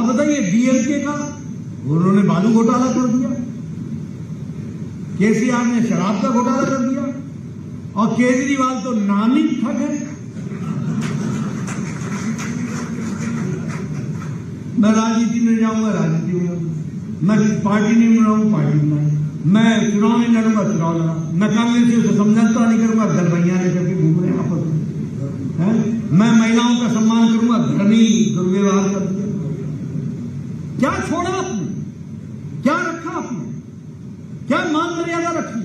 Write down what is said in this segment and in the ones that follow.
बताइए डीएमके का, उन्होंने बालू घोटाला कर दिया, केसीआर ने शराब का घोटाला कर दिया, और केजरीवाल तो नाम ही ठग है। मैं राजनीति में जाऊंगा, राजनीति में, मैं पार्टी नहीं बनाऊंगा, पार्टी बनाऊंगा, मैं चुनाव नहीं लड़ूंगा, चुनाव लड़ा, मैं कांग्रेस से समझौता नहीं करूंगा, दरबैया लेकर के घूम रहे हैं आपस में, मैं महिलाओं का सम्मान करूंगा, धर्मी दुर्व्यवहार कर दिया। क्या छोड़ा आपने, क्या रखा आपने, क्या मान मर्यादा रखी?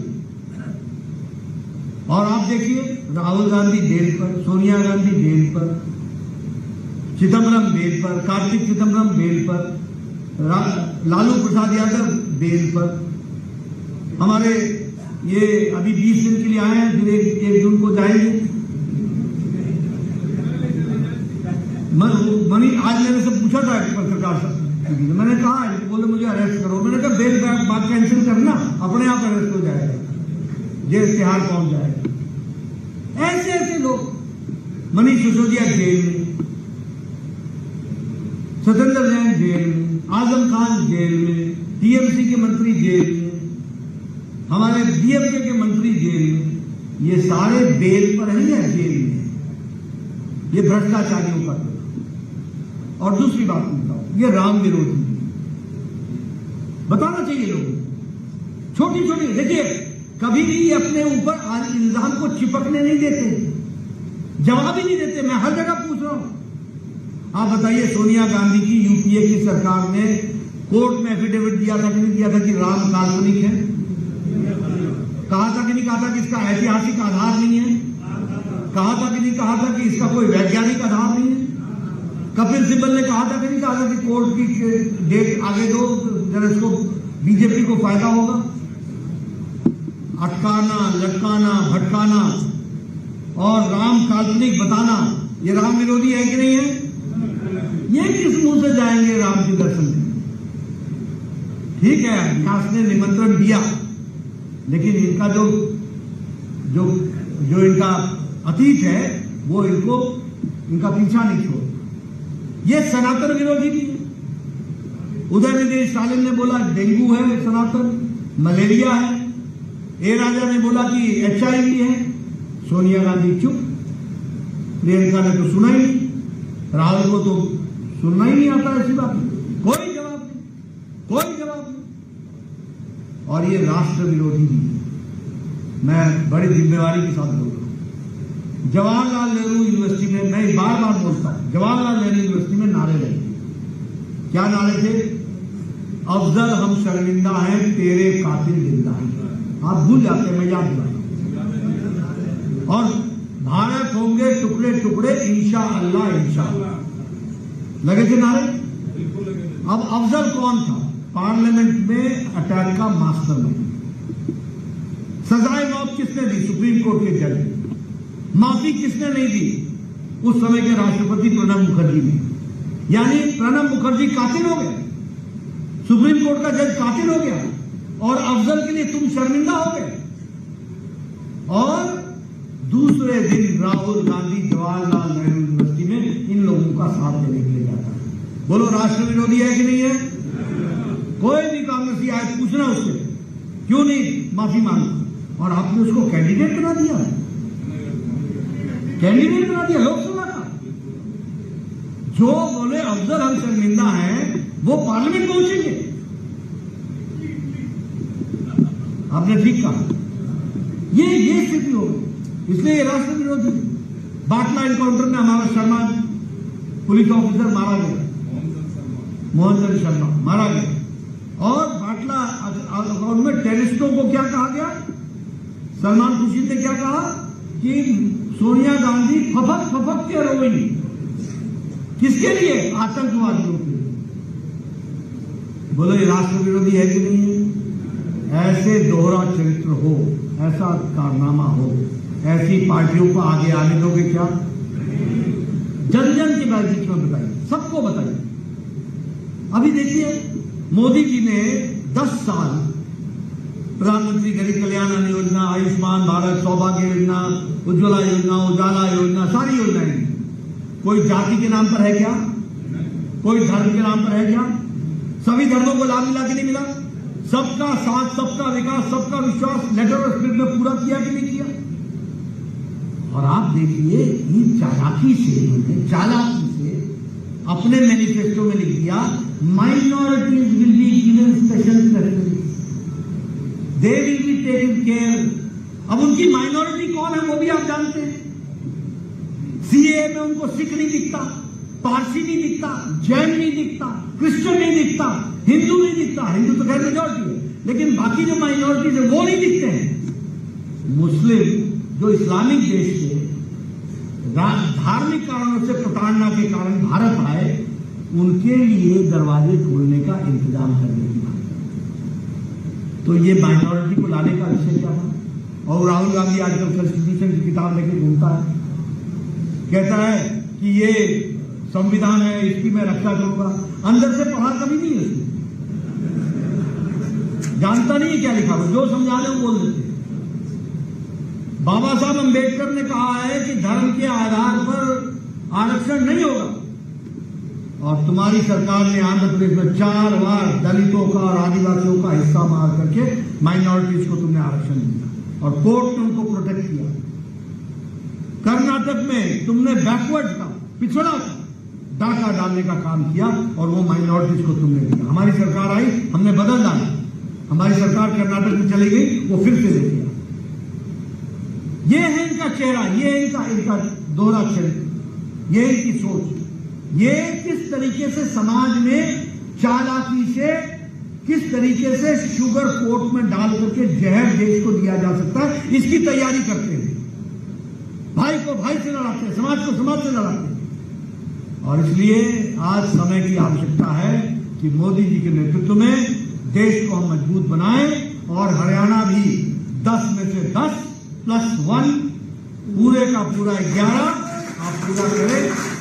और आप देखिए राहुल गांधी बेल पर, सोनिया गांधी बेल पर, चिदम्बरम बेल पर, कार्तिक चिदम्बरम बेल पर, लालू प्रसाद यादव बेल पर, हमारे ये अभी 20 दिन के लिए आए हैं, फिर एक जून को जाएंगे। मनी आज मैंने से पूछा था पत्रकार से, मैंने कहा, बोले मुझे अरेस्ट करो, मैंने कहा बेल बात कैंसिल करना, अपने आप अरेस्ट हो जाएगा, जेल तिहाड़ पहुंच जाएगा। ऐसे ऐसे लोग, मनीष सिसोदिया जेल में, सत्येंद्र जैन जेल में, आजम खान जेल में, टीएमसी के मंत्री जेल में, हमारे डीएमके के मंत्री जेल में, ये सारे बेल पर ही है, जेल में। ये भ्रष्टाचारियों का। और दूसरी बात बताओ, ये राम विरोधी, बताना चाहिए लोगों को। छोटी छोटी देखिए, कभी भी ये अपने ऊपर इल्जाम को चिपकने नहीं देते, जवाब ही नहीं देते। मैं हर जगह पूछ रहा हूं, आप बताइए सोनिया गांधी की यूपीए की सरकार ने कोर्ट में एफिडेविट दिया था कि नहीं दिया था कि राम काल्पनिक है? कहा था कि नहीं कहा था कि इसका ऐतिहासिक आधार नहीं है? कहा था कि नहीं कहा था कि इसका कोई वैज्ञानिक आधार नहीं है? कपिल सिब्बल ने कहा था कि नहीं कहा था कि कोर्ट की डेट आगे दो, जरा इसको बीजेपी को फायदा होगा? अटकाना, लटकाना, भटकाना और राम काल्पनिक बताना, ये राम विरोधी है कि नहीं है? ये किस मुंह से जाएंगे राम के दर्शन में? ठीक है, व्यास ने निमंत्रण दिया, लेकिन इनका जो जो जो इनका अतीत है वो इनका पीछा नहीं छोड़। ये सनातन विरोधी भी है। उदयनिधि स्टालिन ने बोला डेंगू है सनातन, मलेरिया है। ए राजा ने बोला कि HIV है। सोनिया गांधी चुप, प्रियंका ने तो सुना ही नहीं, राहुल को तो सुनना ही नहीं आता ऐसी बात, कोई जवाब नहीं, कोई जवाब नहीं। और ये राष्ट्र विरोधी भी है। मैं बड़ी जिम्मेवारी के साथ बोल रहा हूं। जवाहरलाल नेहरू यूनिवर्सिटी में, मैं बार बार बोलता हूं, जवाहरलाल नेहरू यूनिवर्सिटी में नारे लगे। क्या नारे थे? अफजल हम शर्मिंदा हैं, तेरे कातिल जिंदा हैं। आप भूल जाते हैं, मैं याद दिलाता। और भारत होंगे टुकड़े टुकड़े इंशाअल्लाह इंशाअल्लाह, लगे थे नारे। अब अफजल कौन था? पार्लियामेंट में अटैक का मास्टरमाइंड। सजाए मौत किसने दी? सुप्रीम कोर्ट के जज। माफी किसने नहीं दी? उस समय के राष्ट्रपति प्रणब मुखर्जी ने। यानी प्रणब मुखर्जी कातिल हो गए, सुप्रीम कोर्ट का जज कातिल हो गया, और अफजल के लिए तुम शर्मिंदा हो गए। और दूसरे दिन राहुल गांधी जवाहरलाल नेहरू यूनिवर्सिटी में इन लोगों का साथ देने के लिए जाता है। बोलो राष्ट्र विरोधी है कि नहीं है? कोई भी कांग्रेसी आए पूछना उससे, क्यों नहीं माफी मांगी? और आपने उसको कैंडिडेट बना दिया, कैंडिडेट बना दिया लोकसभा का। जो बोले अफजल हम शर्मिंदा हैं, वो पार्लियामेंट पहुंचेंगे। आपने ठीक कहा, ये स्थिति हो गई, इसलिए ये राष्ट्र विरोधी। बाटला एनकाउंटर में हमारा शर्मा पुलिस ऑफिसर मारा गया, मोहन शर्मा मारा गया। और बाटला अकाउंट में टेररिस्टों को क्या कहा गया? सलमान खुर्शीद ने क्या कहा कि सोनिया गांधी फपक फपक के रोएंगी। किसके लिए? आतंकवादियों के लिए। बोलो ये राष्ट्र विरोधी है कि नहीं है? ऐसे दोहरा चरित्र हो, ऐसा कारनामा हो, ऐसी पार्टियों को आगे आने दोगे क्या? जन जन के बीच में बताइए, सबको बताइए। अभी देखिए, मोदी जी ने 10 साल प्रधानमंत्री गरीब कल्याण अन्न योजना, आयुष्मान भारत, सौभाग्य योजना, उज्ज्वला योजना, उजाला योजना, सारी योजनाएं। कोई जाति के नाम पर है क्या? कोई धर्म के नाम पर है क्या? सभी धर्मों को लाभ मिला कि नहीं मिला? सबका साथ, सबका विकास, सबका विश्वास लेटर ऑफ स्पिरिट में पूरा किया कि नहीं किया? और आप देखिए इन चालाकी से अपने मैनिफेस्टो में लिख दिया, minorities will be given special preference, they will be taken care. अब उनकी माइनॉरिटी कौन है वो भी आप जानते हैं। सीए में उनको सिख नहीं दिखता, पारसी नहीं दिखता, जैन नहीं दिखता, क्रिश्चियन नहीं दिखता, हिंदू नहीं दिखता। हिंदू तो खैर मेजॉरिटी है, लेकिन बाकी जो माइनॉरिटीज है वो नहीं दिखते हैं। मुस्लिम जो इस्लामिक देश से धार्मिक कारणों से प्रताड़ना के कारण भारत आए, उनके लिए दरवाजे खोलने का इंतजाम करने की बात। तो ये माइनॉरिटी को लाने का विषय क्या था? और राहुल गांधी आजकल कॉन्स्टिट्यूशन की किताब लेकर घूमता है, कहता है कि ये संविधान है, इसकी मैं रक्षा करूंगा। अंदर से पढ़ा कभी नहीं है उसने, जानता नहीं है क्या लिखा हुआ, जो समझाने वो बोल देते। बाबा साहब अंबेडकर ने कहा है कि धर्म के आधार पर आरक्षण नहीं होगा, और तुम्हारी सरकार ने आंध्र प्रदेश में 4 बार दलितों का और आदिवासियों का हिस्सा मार करके माइनॉरिटीज को तुमने आरक्षण दिया और कोर्ट ने उनको प्रोटेक्ट किया। कर्नाटक में तुमने बैकवर्ड का, पिछड़ा का डाका डालने का काम किया और वो माइनॉरिटीज को तुमने दिया। हमारी सरकार आई, हमने बदल डाला, हमारी सरकार कर्नाटक में चली गई, वो फिर से ले गया। ये है इनका चेहरा, ये इनका दोहरा चरित्र, ये इनकी सोच। ये किस तरीके से समाज में चालाकी से, किस तरीके से शुगर कोट में डाल करके जहर देश को दिया जा सकता है, इसकी तैयारी करते हैं। भाई को भाई से लड़ाते हैं, समाज को समाज से लड़ाते हैं। और इसलिए आज समय की आवश्यकता है कि मोदी जी के नेतृत्व में देश को हम मजबूत बनाएं और हरियाणा भी 10 में से 10 +1 पूरे का पूरा 11 आप पूरा करें।